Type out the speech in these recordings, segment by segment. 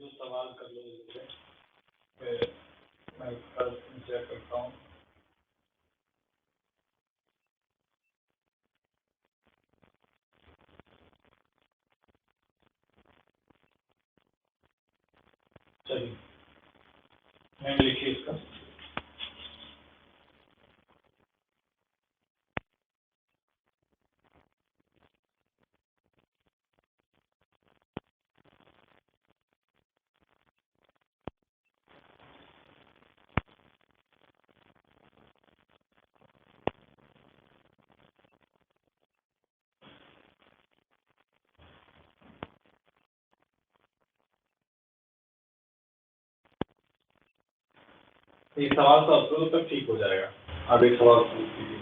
जो सवाल कर लो जल्दी से, फिर मैं कल चेक करता हूँ। चलिए मैंने लिखी इसका। ये सवाल सॉल्व करो तब ठीक हो जाएगा। आप एक सवाल पूछ लीजिए।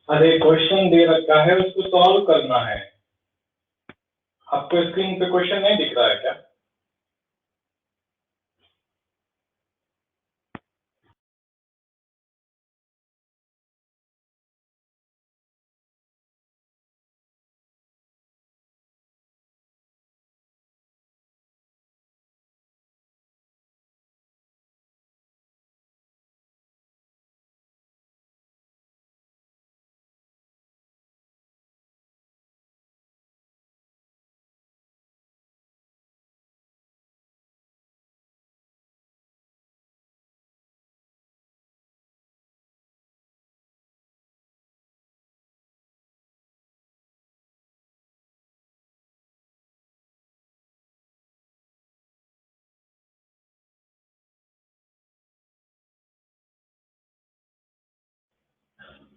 अरे क्वेश्चन दे रखा है, उसको सॉल्व करना है। आपको स्क्रीन पे क्वेश्चन नहीं दिख रहा है क्या?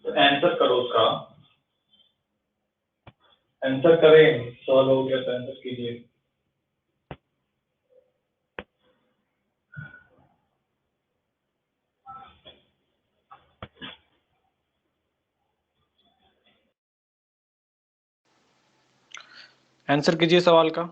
तो आंसर करो उसका। आंसर करें, सॉल्व हो गया तो आंसर कीजिए। आंसर कीजिए सवाल का।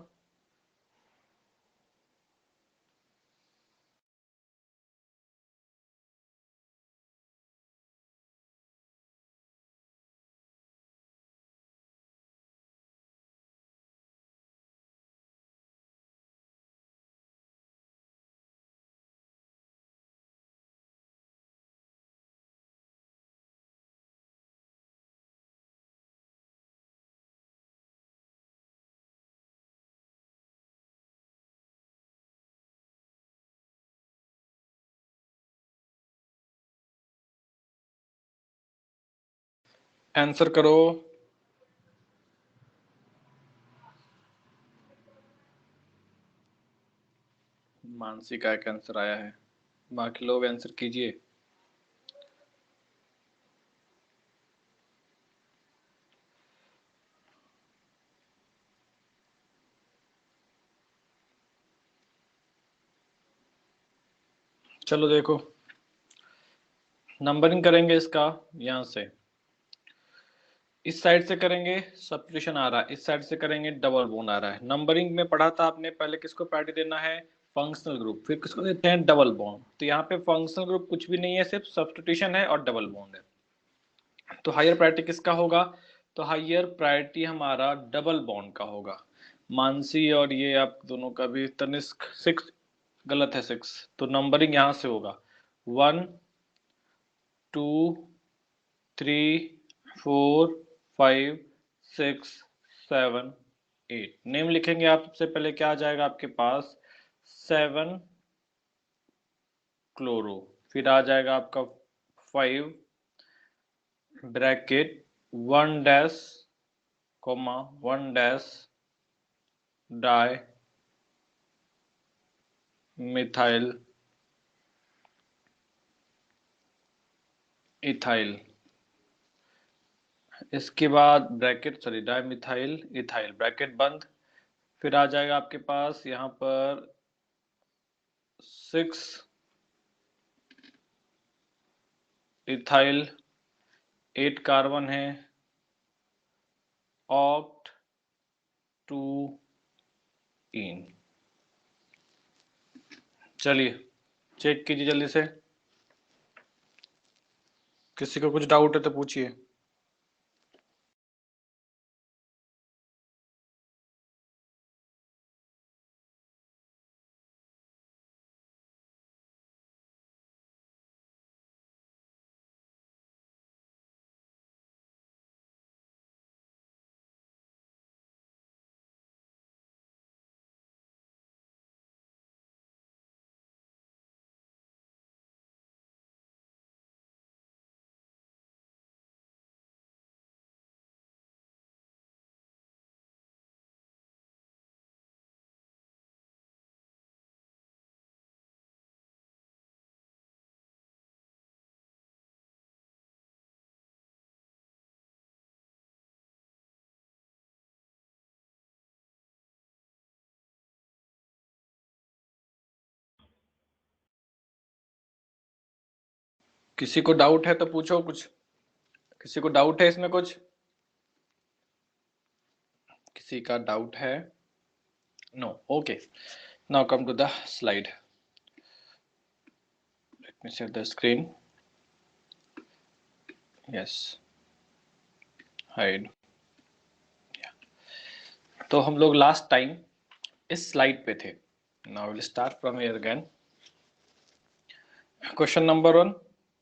आंसर करो। मानसी का एक आंसर आया है, बाकी लोग आंसर कीजिए। चलो देखो, नंबरिंग करेंगे इसका यहां से, इस साइड से करेंगे सब्स्टिट्यूशन आ रहा है, इस साइड से करेंगे डबल बॉन्ड आ रहा है। नंबरिंग में पढ़ा था आपने, पहले किसको प्रायोरिटी देना है, फंक्शनल ग्रुप, फिर किसको देते हैं, डबल बॉन्ड। तो यहाँ पे फंक्शनल ग्रुप कुछ भी नहीं है, सिर्फ सब्स्टिट्यूशन है और डबल बॉन्ड है। तो हायर प्रायोरिटी किसका होगा, तो हायर प्रायोरिटी हमारा डबल बॉन्ड का होगा। मानसी और ये आप दोनों का भी, तनिष्क 6 गलत है 6, तो नंबरिंग यहां से होगा 1 2 3 4 5 6 7 8। नेम लिखेंगे आप, सबसे पहले क्या आ जाएगा आपके पास, 7 क्लोरो, फिर आ जाएगा आपका 5 bracket 1 dash comma 1 dash di methyl ethyl, इसके बाद bracket sorry di methyl ethyl, bracket बंद। फिर आ जाएगा आपके पास यहाँ पर 6 इथाइल, 8 कार्बन है, ऑक्ट 2 इन। चलिए चेक कीजिए जल्दी से, किसी को कुछ डाउट है तो पूछिए। किसी को डाउट है तो पूछो कुछ, किसी को डाउट है इसमें कुछ, किसी का डाउट है, no, okay. Now come to the slide, let me share the screen, yes, hide. तो हम लोग लास्ट टाइम इस स्लाइड पे थे। Now will start from here again. Question number 1,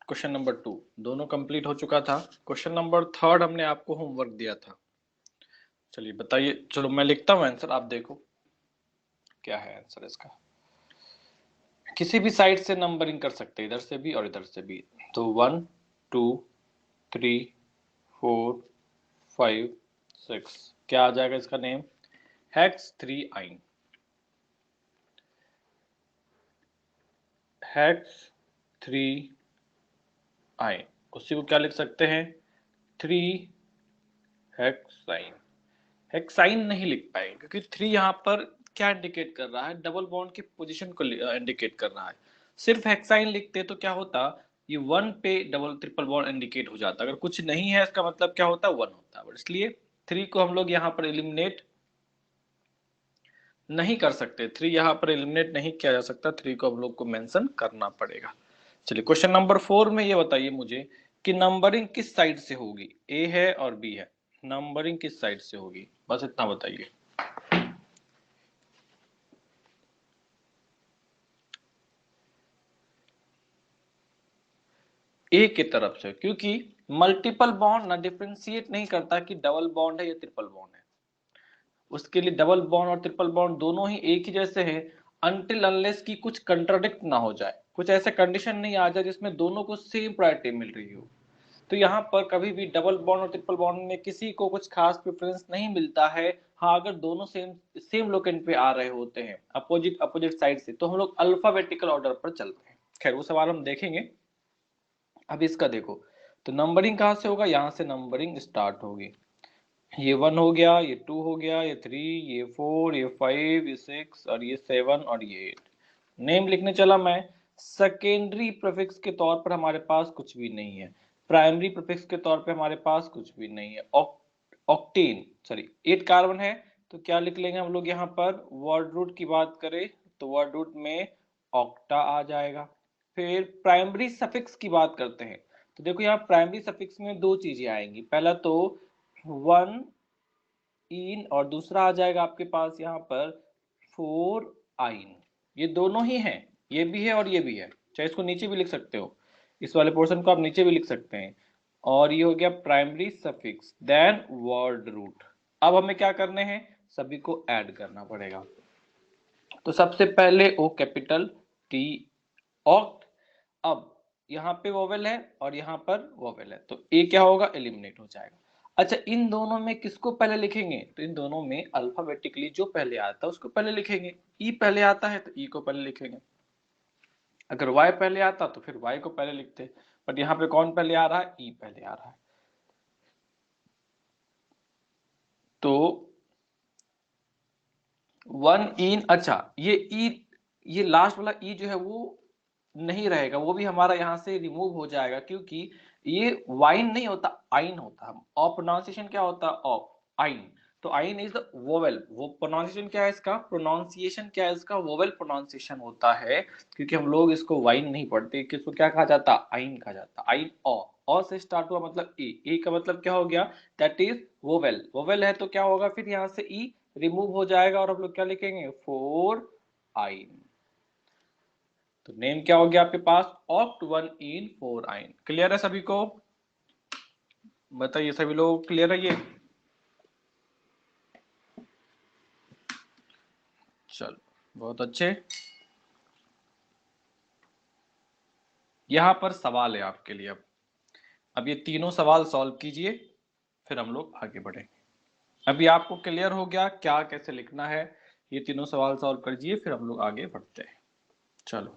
question number 2 दोनों कंप्लीट हो चुका था। क्वेश्चन नंबर 3 हमने आपको होमवर्क दिया था। चलिए बताइए, चलो मैं लिखता हूँ आंसर, आप देखो क्या है आंसर इसका। किसी भी साइड से नंबरिंग कर सकते हैं, इधर से भी और इधर से भी। तो 1 2 3 4 5 6, क्या आ जाएगा इसका नेम, हेक्स 3 आइन, हेक्स 3 आइन। उसी को क्या लिख सकते हैं, 3 हेक्साइन। हेक्साइन नहीं लिख पाएंगे क्योंकि 3 यहाँ पर क्या इंडिकेट कर रहा है, डबल बॉन्ड की पोजीशन को इंडिकेट कर रहा है। सिर्फ हेक्साइन लिखते तो क्या होता, ये 1 पे डबल ट्रिपल बॉन्ड इंडिकेट हो जाता। अगर कुछ नहीं है इसका मतलब क्या होता, 1 होता है। इसलिए 3 को हम लोग यहाँ पर एलिमिनेट नहीं कर सकते, 3 यहाँ पर एलिमिनेट नहीं किया जा सकता, 3 को हम लोग को मेंशन करना पड़ेगा। चलिए क्वेश्चन नंबर 4 में ये बताइए मुझे कि नंबरिंग किस साइड से होगी, ए है और बी है, नंबरिंग किस साइड से होगी, बस इतना बताइए। ए की तरफ से, क्योंकि मल्टीपल बॉन्ड ना डिफरेंशिएट नहीं करता कि डबल बॉन्ड है या ट्रिपल बॉन्ड है। उसके लिए डबल बॉन्ड और ट्रिपल बॉन्ड दोनों ही एक ही जैसे हैं, अनटिल अनलेस की कुछ कंट्राडिक्ट ना हो जाए, कुछ ऐसे कंडीशन नहीं आ जाए जिसमें दोनों को सेम प्रायोरिटी मिल रही हो। तो यहाँ पर कभी भी डबल बॉन्ड और ट्रिपल बॉन्ड में किसी को कुछ खास प्रेफरेंस नहीं मिलता है। हाँ, अगर दोनों सेम सेम लोकेंट पे आ रहे होते हैं अपोजिट अपोजिट साइड से, तो हम लोग अल्फाबेटिकल ऑर्डर पर चलते हैं। खैर वो सवाल हम देखेंगे। अब इसका देखो, तो नंबरिंग कहाँ से होगा, यहाँ से नंबरिंग स्टार्ट होगी। ये 1 हो गया, ये 2 हो गया, ये 3, ये 4, ये 5, ये 6 और ये 7 और ये 8। नेम लिखने चला मैं, सेकेंडरी प्रीफिक्स के तौर पर हमारे पास कुछ भी नहीं है, प्राइमरी प्रीफिक्स के तौर पे हमारे पास कुछ भी नहीं है। ऑक्टेन सॉरी 8 कार्बन है, तो क्या लिख लेंगे हम लोग यहाँ पर, वर्ड रूट की बात करें तो वर्ड रूट में ऑक्टा आ जाएगा। फिर प्राइमरी सफिक्स की बात करते हैं, तो देखो यहाँ प्राइमरी सफिक्स में दो चीजें आएंगी, पहला तो 1 इन और दूसरा आ जाएगा आपके पास यहाँ पर 4 आइन। ये दोनों ही हैं, ये भी है और ये भी है, चाहे इसको नीचे भी लिख सकते हो, इस वाले पोर्शन को आप नीचे भी लिख सकते हैं। और ये हो गया primary suffix, then word root. अब हमें क्या करने हैं, सभी को ऐड करना पड़ेगा। तो सबसे पहले ओ कैपिटल टी, ऑक्ट। अब यहाँ पे वोवेल है और यहाँ पर वोवेल है, तो ए क्या होगा, एलिमिनेट हो जाएगा। अच्छा, इन दोनों में किसको पहले लिखेंगे, तो इन दोनों में अल्फाबेटिकली जो पहले आता है उसको पहले लिखेंगे। ई पहले आता है तो ई को पहले लिखेंगे, अगर वाई पहले आता तो फिर वाई को पहले लिखते, बट यहाँ पे कौन पहले आ रहा है, ई पहले आ रहा है। तो 1 इन, अच्छा ये ई, ये लास्ट वाला ई जो है वो नहीं रहेगा, वो भी हमारा यहाँ से रिमूव हो जाएगा, क्योंकि ये वाइन नहीं होता, आइन होता है। और प्रोनाउंसिएशन क्या होता है, ऑफ, आइन। तो आइन इज द वोवेल, वो प्रोनाउंसिएशन क्या है इसका, प्रोनाउंसिएशन क्या है इसका, वोवेल प्रोनाउंसिएशन होता है। क्योंकि हम लोग इसको वाइन नहीं पढ़ते, किसको क्या कहा जाता, आइन कहा जाता, आइन। और से स्टार्ट हुआ मतलब ए का मतलब क्या हो गया, दैट इज वोवेल। वोवेल है तो क्या होगा, फिर यहाँ से ई रिमूव हो जाएगा और हम लोग क्या लिखेंगे, 4 आइन। तो नेम क्या हो गया आपके पास, ऑक्ट 1 इन 4 आइन। क्लियर है सभी को, बताइए सभी लोग क्लियर है ये। चलो बहुत अच्छे। यहां पर सवाल है आपके लिए, अब ये तीनों सवाल सॉल्व कीजिए, फिर हम लोग आगे बढ़ेंगे। अभी आपको क्लियर हो गया क्या कैसे लिखना है, ये तीनों सवाल सॉल्व करिए, फिर हम लोग आगे बढ़ते हैं। चलो।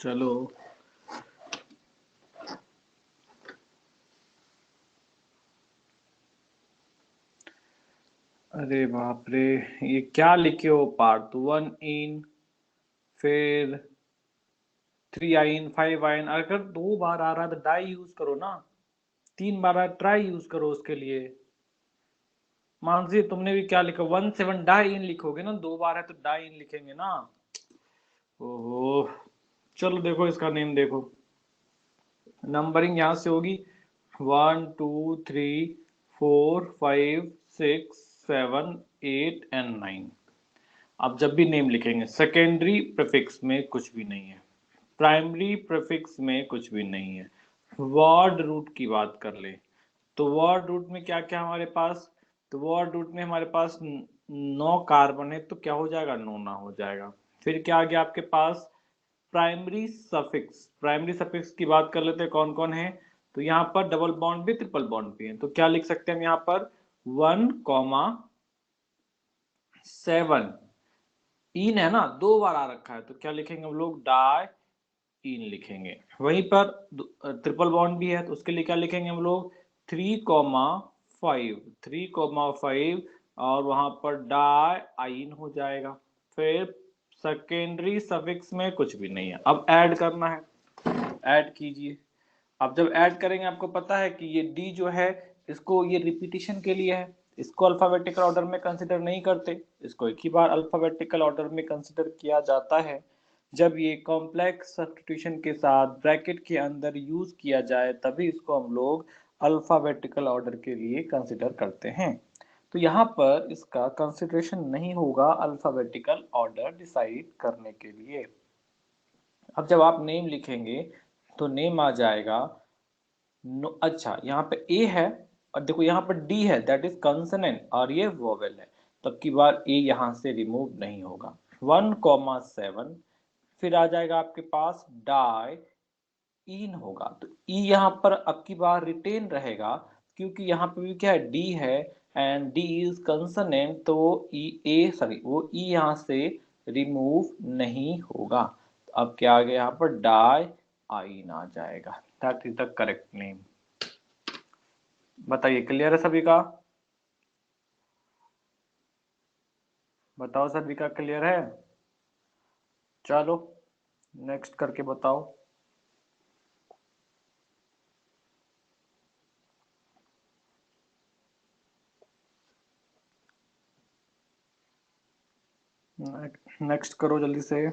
चलो अरे बाप रे, ये क्या लिखे हो? पार्ट 1 इन, फिर 3 आइन 5 आइन। अगर 2 बार आ रहा है तो डाई यूज करो ना, 3 बार ट्राई यूज करो उसके लिए। मानसी तुमने भी क्या लिखा? 1 7 डाई इन लिखोगे ना, 2 बार है तो डाई इन लिखेंगे ना। ओहो, चलो देखो इसका नेम देखो। नंबरिंग यहां से होगी 1 2 3 4 5 6 7 8 एंड 9। अब जब भी नेम लिखेंगे, सेकेंडरी प्रीफिक्स में कुछ भी नहीं है, प्राइमरी प्रीफिक्स में कुछ भी नहीं है। वर्ड रूट की बात कर ले तो वर्ड रूट में क्या क्या हमारे पास? तो वर्ड रूट में हमारे पास 9 कार्बन है, तो क्या हो जाएगा? नोना हो जाएगा। फिर क्या आ गया आपके पास? Primary suffix. प्राइमरी सफिक्स की बात कर लेते हैं कौन कौन है। तो यहाँ पर डबल बॉन्ड भी, ट्रिपल बॉन्ड भी है। तो क्या लिख सकते हैं हम यहाँ पर? 1,7 इन है ना, 2 बार आ रखा है, तो क्या लिखेंगे हम लोग? डाई इन लिखेंगे। वहीं पर ट्रिपल बॉन्ड भी है, तो उसके लिए क्या लिखेंगे हम लोग? 3,5 3,5 और वहां पर डाई आइन हो जाएगा। फिर सेकेंडरी सफिक्स में कुछ भी नहीं है। अब ऐड करना है, ऐड कीजिए। अब जब ऐड करेंगे, आपको पता है कि ये डी जो है, इसको ये रिपीटिशन के लिए है, इसको अल्फाबेटिकल ऑर्डर में कंसिडर नहीं करते, इसको एक ही बार अल्फाबेटिकल ऑर्डर में कंसिडर किया जाता है जब ये कॉम्प्लेक्स सब्स्टिट्यूशन के साथ ब्रैकेट के अंदर यूज किया जाए, तभी इसको हम लोग अल्फाबेटिकल ऑर्डर के लिए कंसिडर करते हैं। तो यहाँ पर इसका कंसिडरेशन नहीं होगा अल्फाबेटिकल ऑर्डर डिसाइड करने के लिए। अब जब आप नेम लिखेंगे तो नेम आ जाएगा अच्छा, यहाँ पे ए है और देखो यहाँ पर डी है, दैट इज कंसोनेंट और ये वोवेल है, तब की बार ए यहाँ से रिमूव नहीं होगा। 1,7 फिर आ जाएगा आपके पास डाई इन होगा, तो ई यहाँ पर अब की बार रिटेन रहेगा, क्योंकि यहाँ पे भी क्या है? डी है एंड डी इज कंसोनेंट, तो ई ए सॉरी वो ई यहाँ से रिमूव नहीं होगा। अब क्या आ गया यहाँ पर? डाई आइन आ जाएगा। That is the correct name. बताइए, क्लियर है सभी का? बताओ सभी का क्लियर है? चलो नेक्स्ट करके बताओ। नेक्स्ट करो जल्दी से।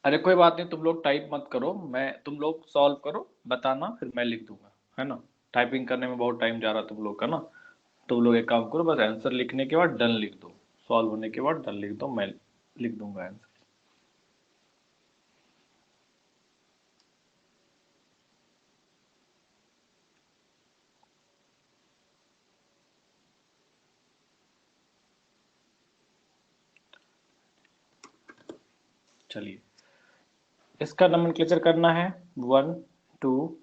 अरे कोई बात नहीं, तुम लोग टाइप मत करो, मैं तुम लोग सॉल्व करो, बताना, फिर मैं लिख दूंगा, है ना। टाइपिंग करने में बहुत टाइम जा रहा तुम लोग का ना। तुम लोग एक काम करो, बस आंसर लिखने के बाद डन लिख दो, सॉल्व होने के बाद डन लिख दो, मैं लिख दूंगा आंसर। चलिए, इसका नोमेनक्लेचर करना है। 1 2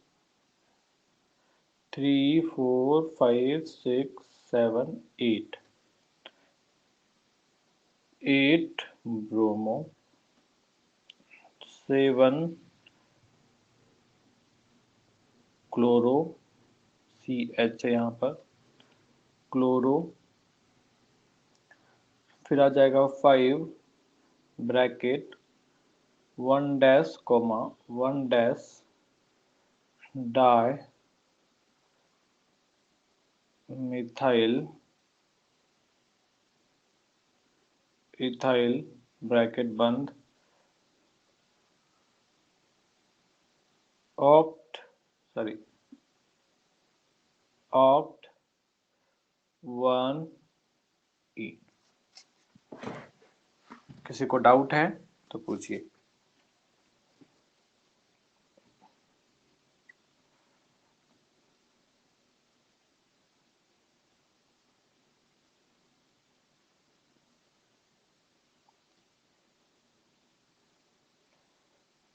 3 4 5 6 7 8। 8 ब्रोमो, 7 क्लोरो, सी एच है यहाँ पर, क्लोरो। फिर आ जाएगा 5 bracket 1 dash comma 1 dash di methyl ethyl bracket बंद ई। किसी को डाउट है तो पूछिए।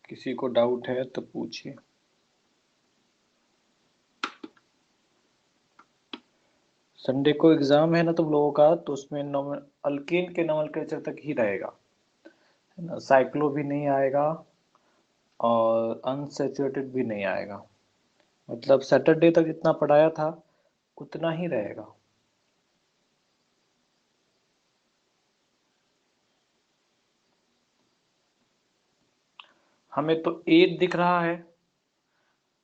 किसी को डाउट है तो पूछिए। संडे को एग्जाम है ना तुम लोगों का, तो उसमें अल्केन के नोमेनक्लेचर तक ही रहेगा, है ना। साइक्लो भी नहीं आएगा और अनसैचुरेटेड भी नहीं आएगा। मतलब सैटरडे तक जितना पढ़ाया था उतना ही रहेगा। हमें तो 8 दिख रहा है।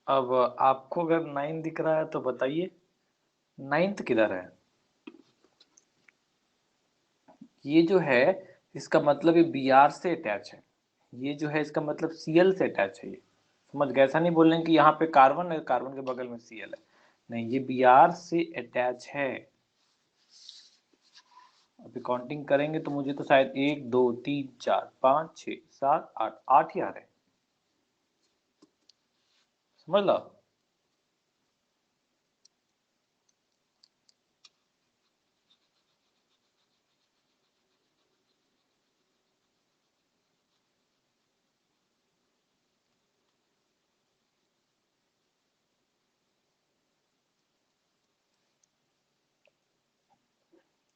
अब आपको अगर 9 दिख रहा है तो बताइए 9th किधर है। ये जो है इसका मतलब ये बी आर से अटैच है। ये जो है इसका मतलब सीएल से अटैच है। ये समझ गए। ऐसा नहीं बोलेंगे कि यहाँ पे कार्बन है, कार्बन के बगल में सीएल है। नहीं, ये बी आर से अटैच है। अभी काउंटिंग करेंगे तो मुझे तो शायद 1 2 3 4 5 6 7 8 8 ही आ रहे हैं। समझ लो।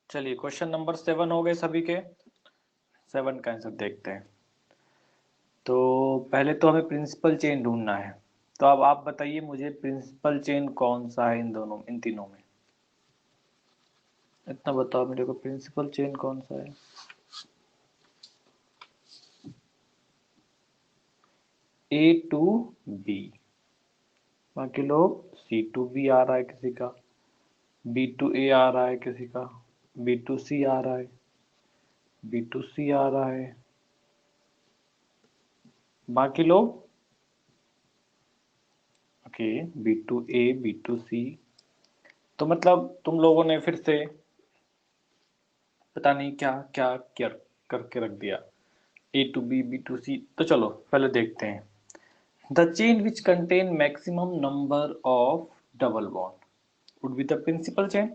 चलिए क्वेश्चन नंबर 7 हो गए सभी के। 7 का आंसर देखते हैं। तो पहले तो हमें प्रिंसिपल चेन ढूंढना है। तो अब आप बताइए मुझे प्रिंसिपल चेन कौन सा है इन तीनों में। इतना बताओ मेरे को, प्रिंसिपल चेन कौन सा है। ए टू बी, बाकी लोग सी टू बी आ रहा है किसी का, बी टू ए आ रहा है किसी का, बी टू सी आ रहा है, बी टू सी आ रहा है, बाकी लोग okay B two A B to C. तो मतलब तुम लोगों ने फिर से पता नहीं क्या क्या क्या करके रख दिया, A to B B to C. तो चलो पहले देखते हैं। The chain which contain maximum number of double bond would be the principal chain.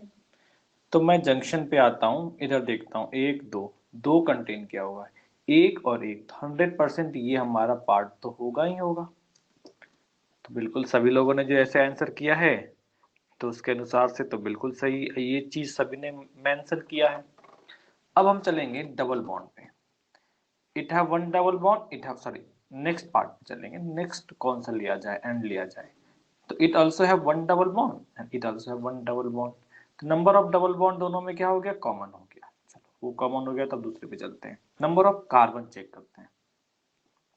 तो मैं जंक्शन पे आता हूँ, इधर देखता हूँ, एक दो, दो कंटेन किया हुआ है, एक और एक, तो 100% ये हमारा पार्ट तो होगा ही होगा। तो बिल्कुल सभी लोगों ने जो ऐसे आंसर किया है तो उसके अनुसार से तो बिल्कुल सही ये चीज सभी ने मेंशन किया है। अब हम चलेंगे डबल बॉन्ड पे। It have one double bond, it have sorry, next part पे चलेंगे। नेक्स्ट कौन सा लिया जाए, एंड लिया जाए। तो it also have one double bond and it also have one double bond. तो नंबर ऑफ डबल बॉन्ड दोनों में क्या हो गया, कॉमन हो गया। चलो वो कॉमन हो गया, तब दूसरे पे चलते हैं। नंबर ऑफ कार्बन चेक करते हैं,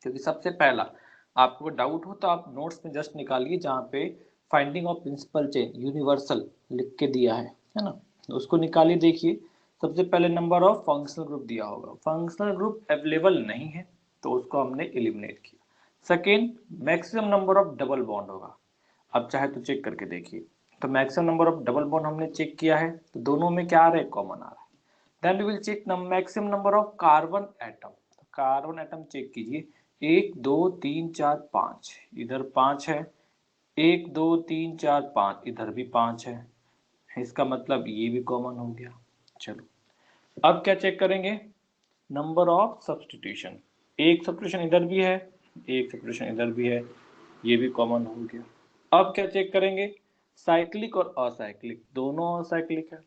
क्योंकि सबसे पहला आपको डाउट हो तो आप नोट्स में जस्ट निकालिए जहाँ पे finding of principal chain universal लिख के दिया है ना। तो उसको निकालिए, देखिए सबसे पहले नंबर ऑफ फंक्शनल ग्रुप दिया होगा, फंक्शनल ग्रुप अवेलेबल नहीं है तो उसको हमने एलिमिनेट किया। Second, maximum number of double bond होगा। अब चाहे तो चेक करके देखिए। तो maximum number of double bond हमने चेक किया है, तो दोनों में क्या आ रहा है, कॉमन आ रहा है। Then we will check maximum number of carbon atom. Carbon atom check कीजिए, 1 2 3 4 5, इधर 5 है, 1 2 3 4 5, इधर भी 5 है। इसका मतलब ये भी कॉमन हो गया। चलो अब क्या चेक करेंगे, नंबर ऑफ सब्सटीट्यूशन। एक सब्सटीट्यूशन इधर भी है, एक सब्सटीट्यूशन इधर भी है, ये भी कॉमन हो गया। अब क्या चेक करेंगे, साइक्लिक और असाइक्लिक, दोनों असाइक्लिक है,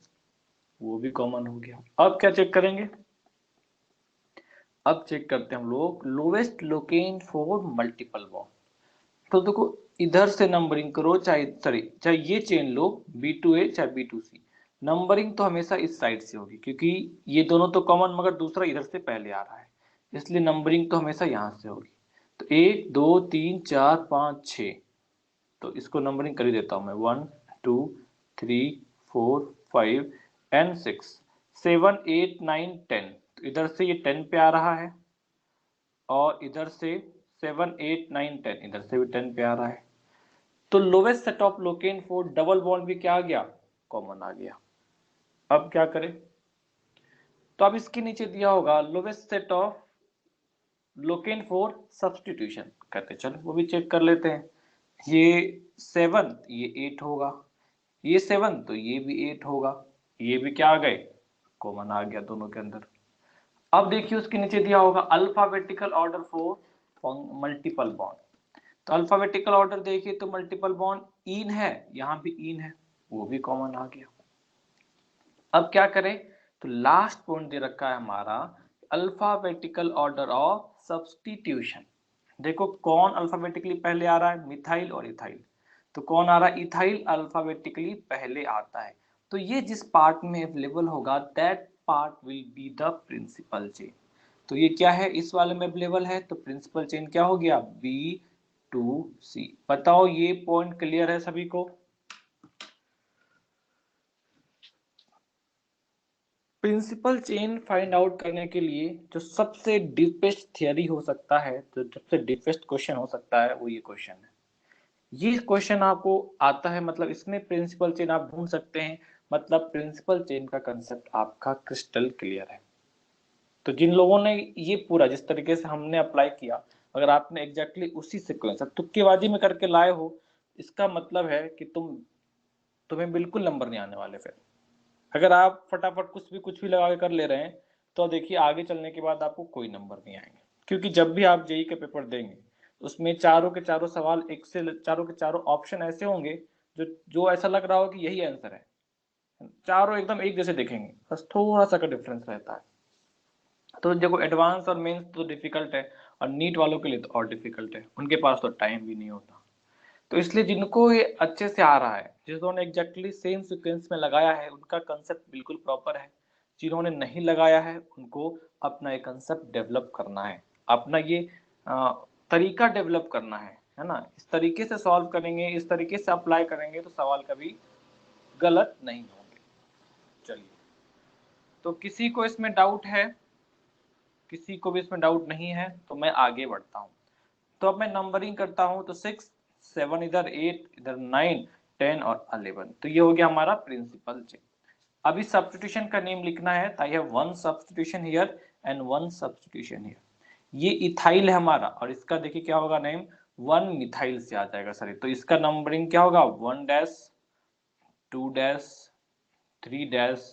वो भी कॉमन हो गया। अब क्या चेक करेंगे, अब चेक करते हैं हम लोग lowest Loken for multiple bond. तो देखो इधर से नंबरिंग करो, चाहे सॉरी चाहे ये चेन लो बी टू ए चाहे बी टू सी, नंबरिंग तो हमेशा इस साइड से होगी, क्योंकि ये दोनों तो कॉमन मगर दूसरा इधर से पहले आ रहा है, इसलिए नंबरिंग तो हमेशा यहाँ से होगी। तो 1 2 3 4 5 6, तो इसको नंबरिंग कर ही देता हूँ मैं, 1 2 3 4 5 एंड 6 7 8 9 10। तो इधर से ये 10 पे आ रहा है और इधर से 7 8 9 10, इधर से भी 10 पे आ रहा है। तो lowest set of Loken for double bond भी क्या आ गया, कॉमन आ गया। अब क्या करें, तो अब इसके नीचे दिया होगा lowest set of Loken for substitution कहते हैं, चलो वो भी चेक कर लेते हैं। ये 7 ये 8 होगा, ये 7 तो ये भी 8 होगा, ये भी क्या आ गए, कॉमन आ गया दोनों के अंदर। अब देखिए उसके नीचे दिया होगा alphabetical order for multiple bond, तो अल्फाबेटिकल ऑर्डर देखिए तो मल्टीपल बॉन्ड इन है, यहाँ भी इन है, वो भी कॉमन आ गया। अब क्या करें, तो लास्ट पॉइंट दे रखा है हमारा अल्फाबेटिकल ऑर्डर ऑफ सब्स्टिट्यूशन। देखो कौन अल्फाबेटिकली पहले आ रहा है, मिथाइल और इथाइल, तो कौन आ रहा है, इथाइल अल्फाबेटिकली पहले आता है, तो ये जिस पार्ट में अवेलेबल होगा that part will be the principal chain. तो ये क्या है, इस वाले में अवेलेबल है, तो प्रिंसिपल चेन क्या हो गया, B2C। बताओ ये पॉइंट क्लियर है सभी को। प्रिंसिपल चेन फाइंड आउट करने के लिए जो सबसे डीपेस्ट थियरी हो सकता है, जो सबसे डीपेस्ट क्वेश्चन हो सकता है, वो ये क्वेश्चन है। ये क्वेश्चन आपको आता है, मतलब इसमें प्रिंसिपल चेन आप ढूंढ सकते हैं, मतलब प्रिंसिपल चेन का कंसेप्ट आपका क्रिस्टल क्लियर है। तो जिन लोगों ने ये पूरा जिस तरीके से हमने अप्लाई किया, अगर आपने एग्जैक्टली उसी सिक्वेंस तुक्केबाजी में करके लाए हो, इसका मतलब है कि तुम्हें बिल्कुल नंबर नहीं आने वाले। फिर अगर आप फटाफट कुछ भी लगा के कर ले रहे हैं, तो देखिए आगे चलने के बाद आपको कोई नंबर नहीं आएंगे, क्योंकि जब भी आप जेई का पेपर देंगे उसमें चारों के चारों सवाल एक से चारों के चारों ऑप्शन ऐसे होंगे जो जो ऐसा लग रहा हो कि यही आंसर है, चारों एकदम एक जैसे दिखेंगे, बस थोड़ा सा का डिफरेंस रहता है। तो देखो एडवांस और मेंस तो डिफिकल्ट है, और नीट वालों के लिए तो और डिफिकल्ट है, उनके पास तो टाइम भी नहीं होता। तो इसलिए जिनको ये अच्छे से आ रहा है, जिन्होंने एग्जैक्टली सेम सीक्वेंस में लगाया है, उनका कंसेप्ट बिल्कुल प्रॉपर है। जिन्होंने नहीं लगाया है उनको अपना एक कंसेप्ट डेवलप करना है, अपना ये तरीका डेवलप करना है ना। इस तरीके से सॉल्व करेंगे, इस तरीके से अप्लाई करेंगे तो सवाल कभी गलत नहीं होंगे। चलिए, तो किसी को इसमें डाउट है, किसी को भी इसमें डाउट नहीं है तो मैं आगे बढ़ता हूँ। तो अब मैं नंबरिंग करता हूं, तो 6 7 इधर 8 इधर 9 10 और 11, तो ये हो गया हमारा प्रिंसिपल चेन। अभी सब्स्टिट्यूशन का नेम लिखना है, I have one substitution here and one substitution here. ये इथाइल है हमारा, और इसका देखिए क्या होगा नेम, 1 मिथाइल से आ जाएगा सर, तो इसका नंबरिंग क्या होगा, 1 dash 2 dash 3 dash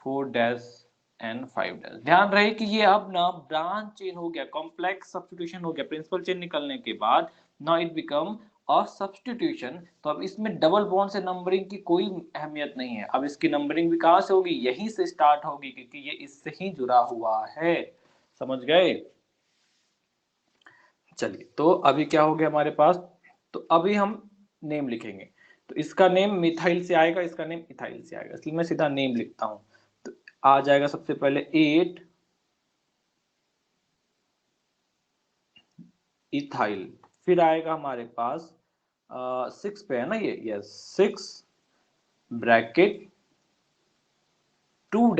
4 dash and 5 dash. ध्यान रहे कि ये अब ना ब्रांच चेन हो गया, कॉम्प्लेक्स सब्स्टिट्यूशन हो गया। प्रिंसिपल चेन निकलने के बाद now it become a substitution, तो अब इसमें डबल बॉन्ड से नंबरिंग की कोई अहमियत नहीं है। अब इसकी नंबरिंग भी कहां से होगी, यहीं से स्टार्ट होगी, क्योंकि ये इससे ही जुड़ा हुआ है। समझ गए। चलिए, तो अभी क्या हो गया हमारे पास, तो अभी हम नेम लिखेंगे, तो इसका नेम मिथाइल से आएगा, इसका नेम इथाइल से आएगा, इसलिए मैं सीधा नेम लिखता हूं। तो आ जाएगा सबसे पहले 8 इथाइल, फिर आएगा हमारे पास 6 पे है ना ये, यस 6 ब्रैकेट 2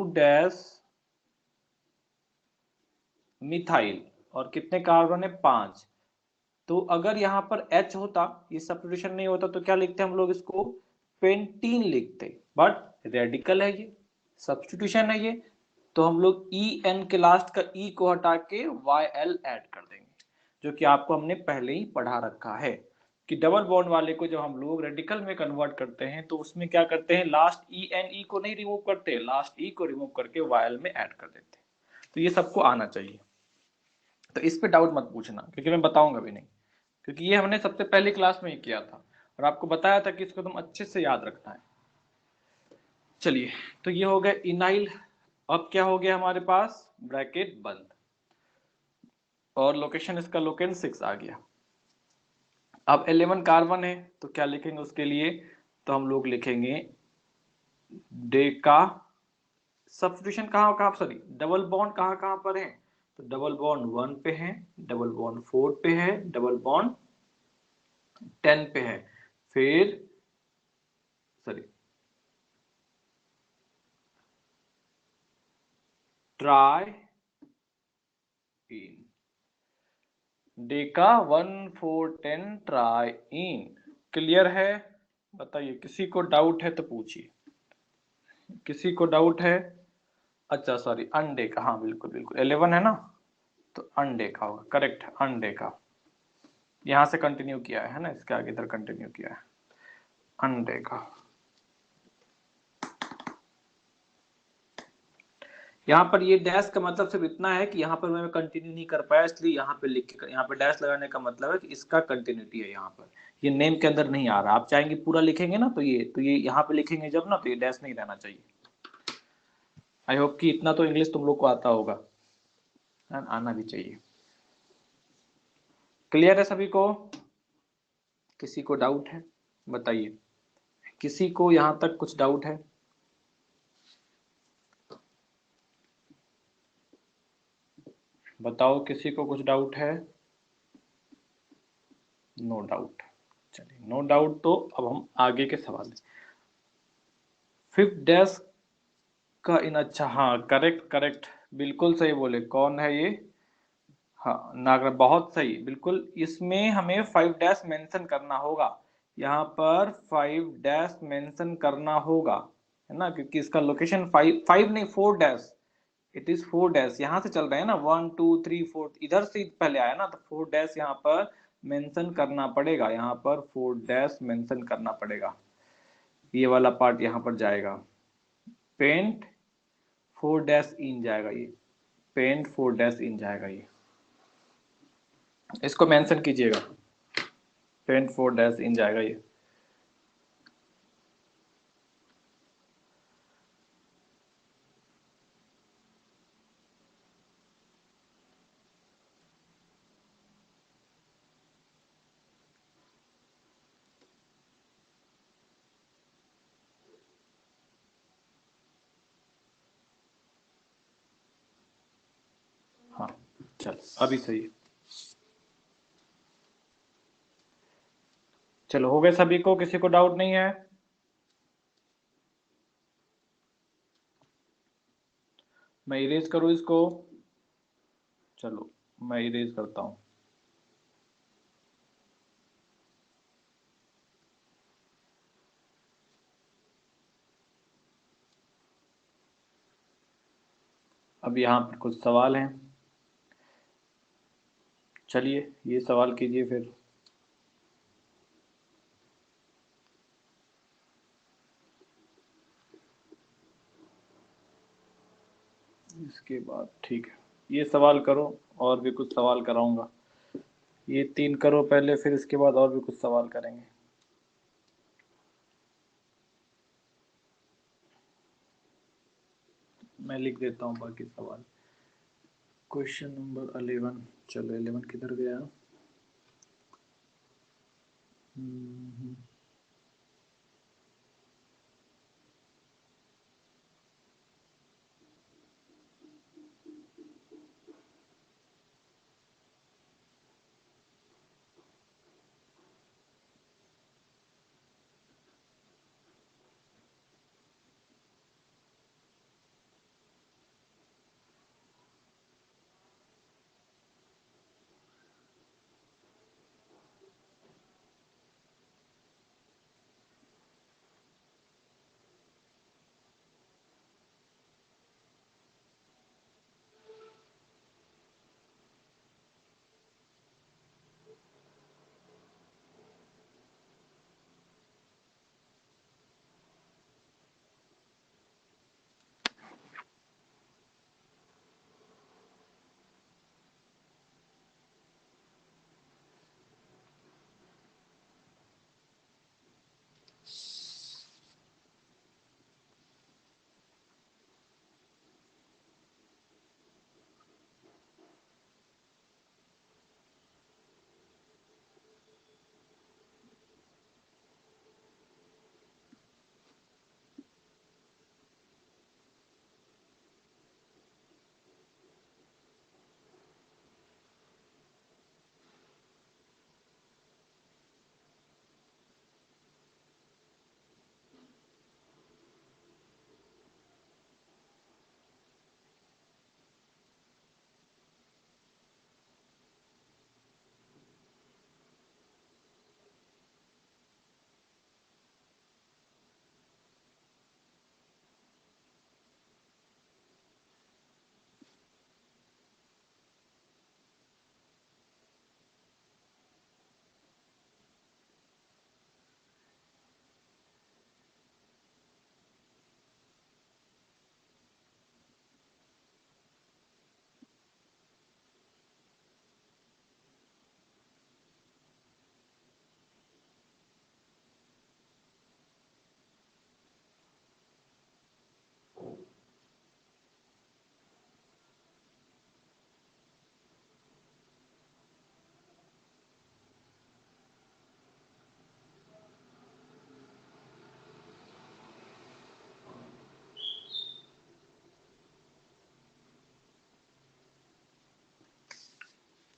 डैश मिथाइल, और कितने कार्बन है, 5। तो अगर यहाँ पर H होता, ये सब्स्टिट्यूशन नहीं होता, तो क्या लिखते हम लोग इसको, पेंटीन लिखते, बट रेडिकल है ये, सब्स्टिट्यूशन है ये, तो हम लोग EN के लास्ट का E को हटा के YL ऐड कर देंगे, जो कि आपको हमने पहले ही पढ़ा रखा है कि डबल बॉन्ड वाले को जब हम लोग रेडिकल में कन्वर्ट करते हैं तो उसमें क्या करते हैं, लास्ट ENE को नहीं रिमूव करते, लास्ट E को रिमूव करके YL में ऐड कर देते हैं। तो ये सबको आना चाहिए, तो इस पे डाउट मत पूछना, क्योंकि मैं बताऊंगा भी नहीं, क्योंकि ये हमने सबसे पहली क्लास में ही किया था और आपको बताया था कि इसको तुम अच्छे से याद रखना है। चलिए, तो ये हो गया इनाइल। अब क्या हो गया हमारे पास, ब्रैकेट बंद, और लोकेशन इसका लोकेन 6 आ गया। अब 11 कार्बन है, तो क्या लिखेंगे उसके लिए, तो हम लोग लिखेंगे डेका सब्स्टिट्यूशन कहाँ कहाँ, सॉरी डबल बॉन्ड कहाँ कहाँ पर है, तो डबल बॉन्ड 1 पे है, डबल बॉन्ड 4 पे है, डबल बॉन्ड 10 पे है, फिर sorry try in, Deka 1 4 10 try in. Clear है, बताइए, किसी को डाउट है तो पूछिए, किसी को डाउट है? अच्छा सॉरी, अनदेखा, हाँ बिल्कुल बिल्कुल 11 है ना, तो अनदेखा होगा, करेक्ट, अनदेखा। यहां से कंटिन्यू किया है ना, इसके आगे इधर कंटिन्यू किया है, अनदेखा। यहाँ पर ये डैश का मतलब सिर्फ इतना है कि यहाँ पर मैं कंटिन्यू नहीं कर पाया, इसलिए यहाँ पे लिख के, यहाँ पे डैश लगाने का मतलब है कि इसका कंटिन्यूटी है। यहाँ पर ये नेम के अंदर नहीं आ रहा, आप चाहेंगे पूरा लिखेंगे ना, तो ये यहाँ पे लिखेंगे जब ना, तो ये डैश नहीं रहना चाहिए। आई होप कि इतना तो इंग्लिश तुम लोग को आता होगा, आना भी चाहिए। क्लियर है सभी को? किसी को डाउट है बताइए, किसी को यहाँ तक कुछ डाउट है? बताओ, किसी को कुछ डाउट है? नो डाउट, चलिए नो डाउट, तो अब हम आगे के सवाल। फिफ्थ डैश का इन, अच्छा हाँ, करेक्ट करेक्ट, बिल्कुल सही बोले, कौन है ये? हाँ नागर, बहुत सही, बिल्कुल। इसमें हमें 5 डैश मेंशन करना होगा, यहाँ पर 5 डैश मेंशन करना होगा, है ना, क्योंकि इसका लोकेशन 5 नहीं 4 डैश, इट इज 4 डैश। यहाँ से चल रहे हैं ना, 1 2 3 4, इधर से पहले आया ना, तो 4 डैश यहाँ पर मेंशन करना पड़ेगा, यहाँ पर 4 डैश मेंशन करना पड़ेगा। ये वाला पार्ट यहाँ पर जाएगा, पेंट 4 डैश इन जाएगा, ये पेंट 4 डैश इन जाएगा, ये इसको मेंशन कीजिएगा, पेंट 4 डैश इन जाएगा ये। हाँ चलो, अभी सही है। चलो हो गए सभी को, किसी को डाउट नहीं है? मैं इरेज करूँ इसको? चलो मैं इरेज करता हूँ। अब यहाँ पर कुछ सवाल हैं, चलिए ये सवाल कीजिए फिर। इसके बाद ठीक है, ये सवाल करो, और भी कुछ सवाल कराऊंगा। ये 3 करो पहले, फिर इसके बाद और भी कुछ सवाल करेंगे। मैं लिख देता हूँ बाकी सवाल। क्वेश्चन नंबर 11, चलो 11 किधर गया? हम्म,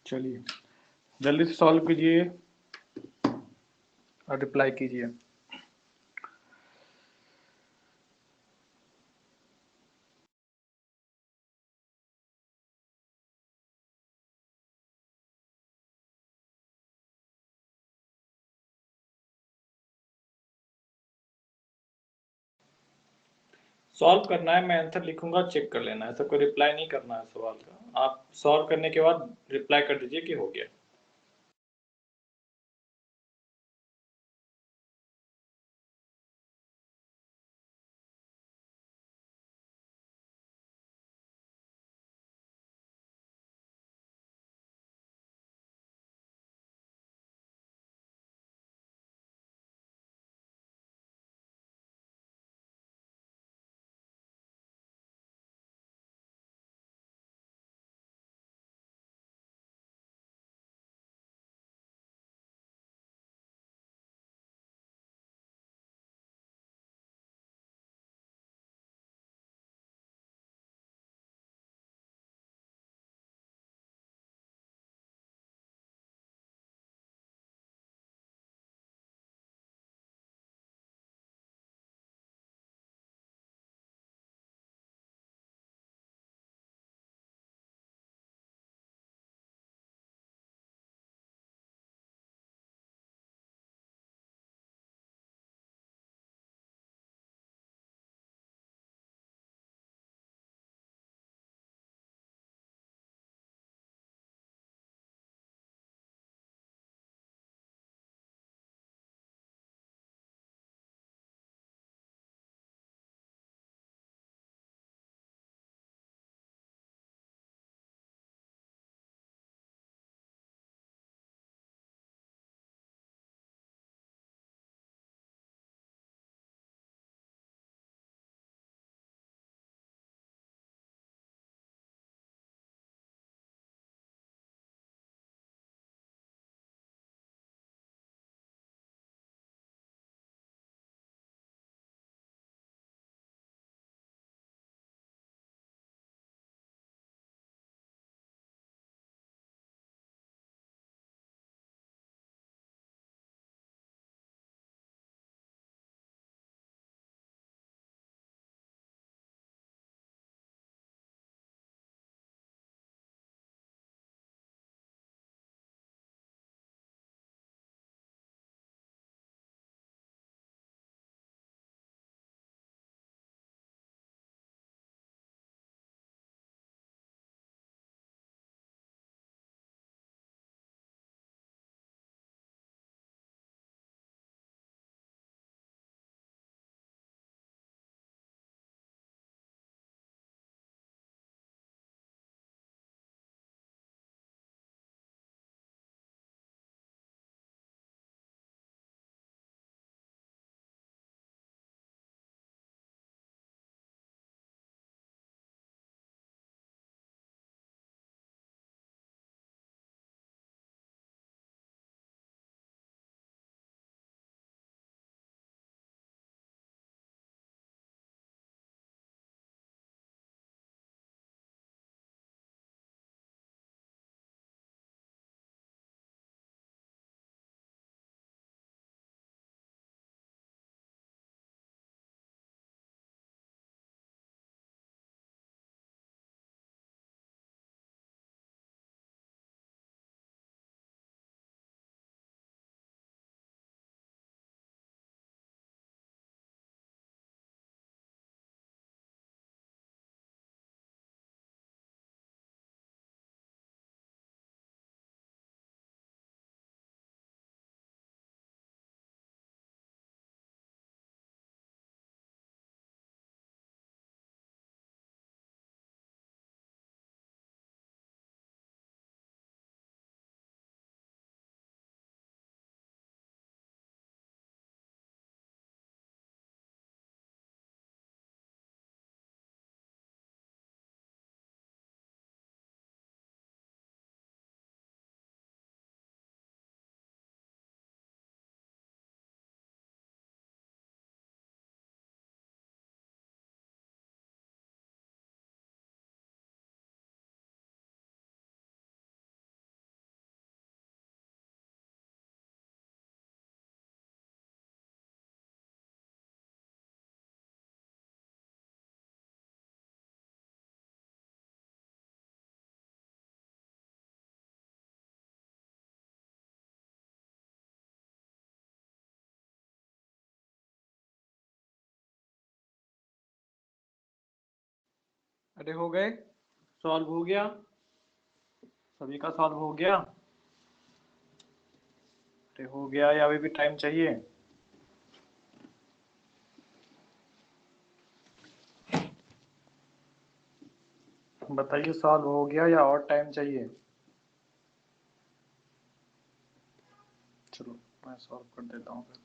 चलिए जल्दी से सॉल्व कीजिए और रिप्लाई कीजिए। सॉल्व करना है, मैं आंसर लिखूंगा, चेक कर लेना है, ऐसा कोई रिप्लाई नहीं करना है सवाल का। आप सॉल्व करने के बाद रिप्लाई कर दीजिए कि हो गया। अरे हो गए, सॉल्व हो गया, सभी का सॉल्व हो गया। अरे हो गया या अभी भी टाइम चाहिए? बताइए, सॉल्व हो गया या और टाइम चाहिए? चलो मैं सॉल्व कर देता हूँ फिर।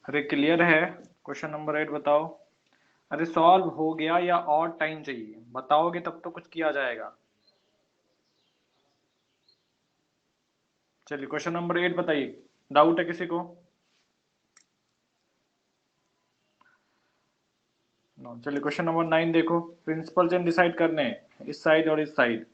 अरे क्लियर है? क्वेश्चन नंबर 8 बताओ। अरे सॉल्व हो गया या और टाइम चाहिए? बताओगे तब तो कुछ किया जाएगा। चलिए क्वेश्चन नंबर 8 बताइए, डाउट है किसी को? चलिए क्वेश्चन नंबर 9 देखो। प्रिंसिपल चेन डिसाइड करने हैं, इस साइड और इस साइड।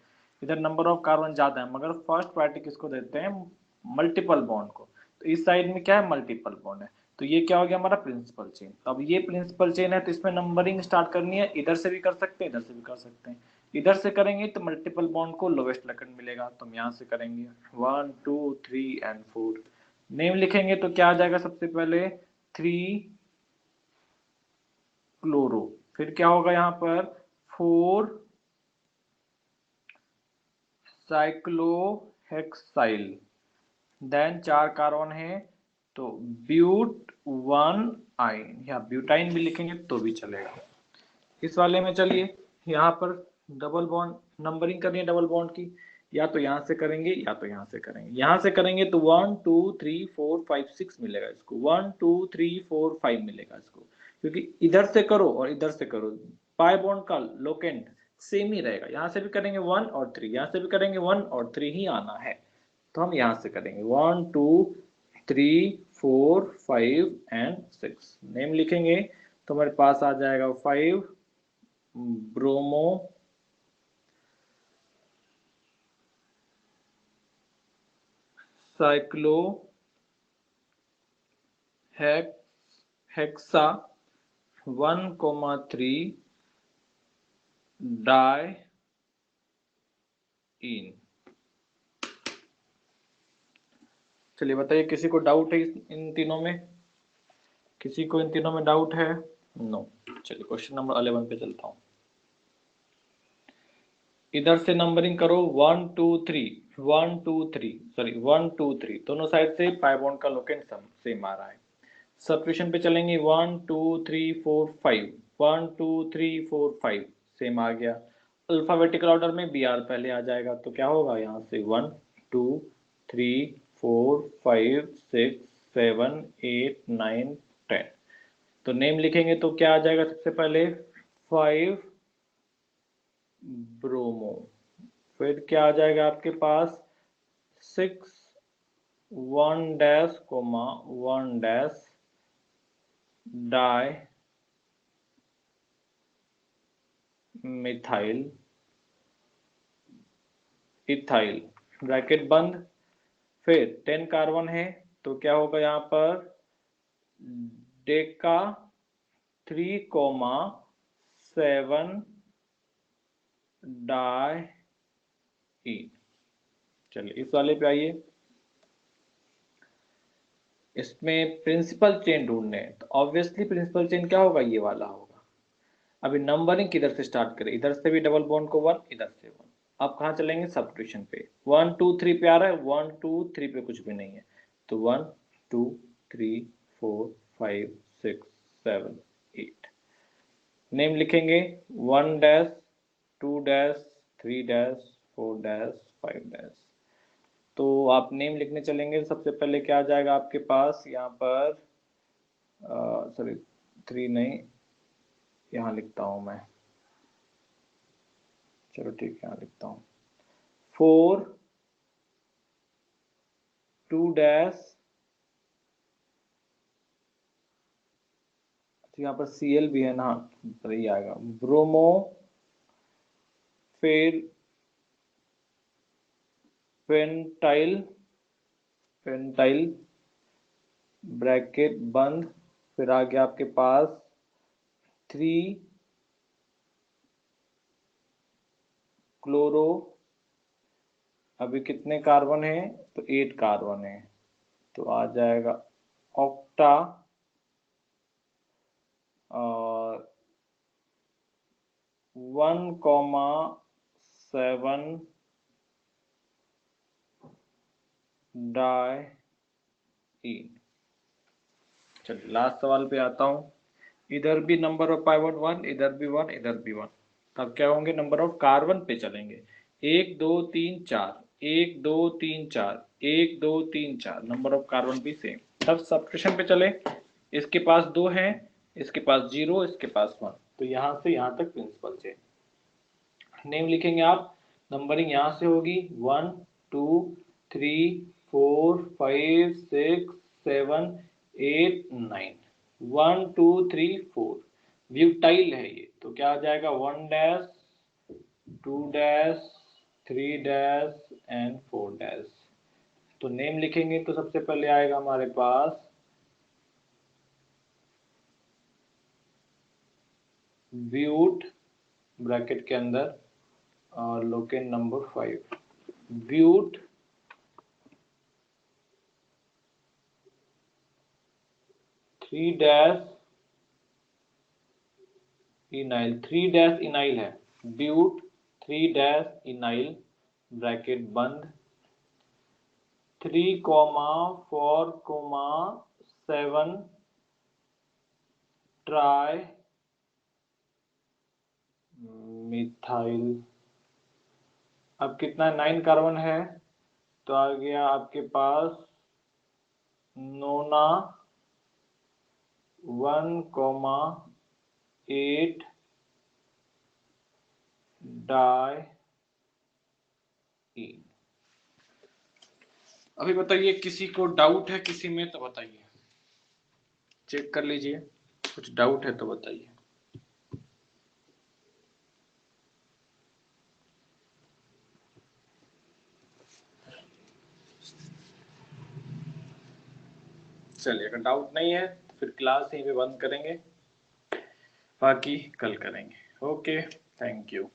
इधर नंबर ऑफ कार्बन ज्यादा है, मगर फर्स्ट प्रायोरिटी किसको देते हैं? मल्टीपल बॉन्ड को। तो इस साइड में क्या है? मल्टीपल बॉन्ड है। तो ये क्या हो गया हमारा? Principal chain. अब ये प्रिंसिपल चेन है तो इसमें नंबरिंग स्टार्ट करनी है, इधर से भी कर सकते हैं, इधर से भी कर सकते हैं। इधर से करेंगे तो मल्टीपल बॉन्ड को लोवेस्ट लकड़ मिलेगा, तो हम यहाँ से करेंगे 1 2 3 एंड 4। नेम लिखेंगे तो क्या आ जाएगा? सबसे पहले 3 क्लोरो, फिर क्या होगा यहाँ पर? 4 साइक्लोहेक्साइल, देन 4 कार्बन है तो ब्यूट 1 आइन, या ब्यूटाइन भी लिखेंगे तो भी चलेगा। इस वाले में चलिए यहाँ पर डबल बॉन्ड नंबरिंग करनी है डबल बॉन्ड की, या तो यहाँ से करेंगे या तो यहाँ से करेंगे। यहाँ से करेंगे तो 1 2 3 4 5 6 मिलेगा इसको, 1 2 3 4 5 मिलेगा इसको, क्योंकि इधर से करो और इधर से करो, पाई बॉन्ड का लोकेंट सेम ही रहेगा। यहाँ से भी करेंगे 1 और 3, यहाँ से भी करेंगे 1 और 3 ही आना है। तो हम यहाँ से करेंगे 1 2 3 4 5 एंड 6। नेम लिखेंगे तो हमारे पास आ जाएगा 5 ब्रोमो साइक्लो हेक्सा 1,3 डाई इन। चलिए बताइए, किसी को डाउट है इन तीनों में? किसी को इन तीनों में डाउट है? नो। चलिए क्वेश्चन नंबर 11 पे चलता हूँ। इधर से नंबरिंग करो 1 2 3 1 2 3, सॉरी 1 2 3, दोनों साइड से पाई बॉन्ड का लोकेंट सेम आ रहा है। सब्स्टिट्यूशन पे चलेंगे 1 2 3 4 5, 1 2 3 4 5 सेम आ गया। अल्फाबेटिकल ऑर्डर में बी आर पहले आ जाएगा, तो क्या होगा यहाँ से 1 2 3 4 5 6 7 8 9 10। तो नेम लिखेंगे तो क्या आ जाएगा? सबसे पहले 5 ब्रोमो, फिर क्या आ जाएगा आपके पास? 6 1 dash comma 1 dash di methyl ethyl, bracket बंद। फिर 10 कार्बन है तो क्या होगा यहाँ पर? डेका 3,7 डाई इन। चलिए इस वाले पे आइए, इसमें प्रिंसिपल चेन ढूंढने हैं, तो ऑब्वियसली प्रिंसिपल चेन क्या होगा? ये वाला होगा। अभी नंबरिंग किधर से स्टार्ट करें? इधर से भी डबल बॉन्ड को 1, इधर से 1। अब कहाँ चलेंगे? सब्स्टिट्यूशन पे। 1 2 3 पे आ रहा है, 1 2 3 पे कुछ भी नहीं है, तो 1 2 3 4 5 6 7 8। नेम लिखेंगे 1 dash 2 dash 3 dash 4 dash 5 dash. तो आप नेम लिखने चलेंगे, सबसे पहले क्या आ जाएगा आपके पास यहाँ पर? सॉरी 3 नहीं, यहाँ लिखता हूँ मैं, चलो ठीक है यहाँ लिखता हूँ 4 2 डैश, तो यहाँ पर Cl भी है ना, तो ये आएगा ब्रोमो, फिर पेंटाइल, पेंटाइल ब्रैकेट बंद, फिर आ गया आपके पास 3 क्लोरो, अभी कितने कार्बन है, तो 8 कार्बन है, तो आ जाएगा ऑक्टा और 1,7 डाई। चलिए लास्ट सवाल पे आता हूँ। इधर भी नंबर ऑफ पाइवट 1, इधर भी 1, इधर भी 1, तब क्या होंगे, नंबर ऑफ कार्बन पे चलेंगे। 1 2 3 4, 1 2 3 4, 1 2 3 4, नंबर ऑफ कार्बन भी सेम। तब सब्स्टिट्यूशन पे चले, इसके पास 2 हैं, इसके पास 0, इसके पास 1, तो यहाँ से यहाँ तक प्रिंसिपल से नेम लिखेंगे आप। नंबरिंग यहाँ से होगी 1 2 3 4 5 6 7 8 9, 1 2 3 4, ब्यूटाइल है ये, तो क्या आ जाएगा 1 dash 2 dash 3 dash and 4 dash. तो नेम लिखेंगे तो सबसे पहले आएगा हमारे पास ब्यूट ब्रैकेट के अंदर और locant number 5, but 3 dash ynyl, 3 dash ynyl है, ब्यूट 3 डैश इनाइल ब्रैकेट बंद, 3 4 7 ट्राई मिथाइल। अब कितना 9 कार्बन है, तो आ गया आपके पास नोना 1,8 डाई। अभी बताइए किसी को डाउट है किसी में, तो बताइए, चेक कर लीजिए, कुछ डाउट है तो बताइए। चलिए अगर डाउट नहीं है तो फिर क्लास यहीं पे बंद करेंगे, बाकी कल करेंगे। Okay, thank you.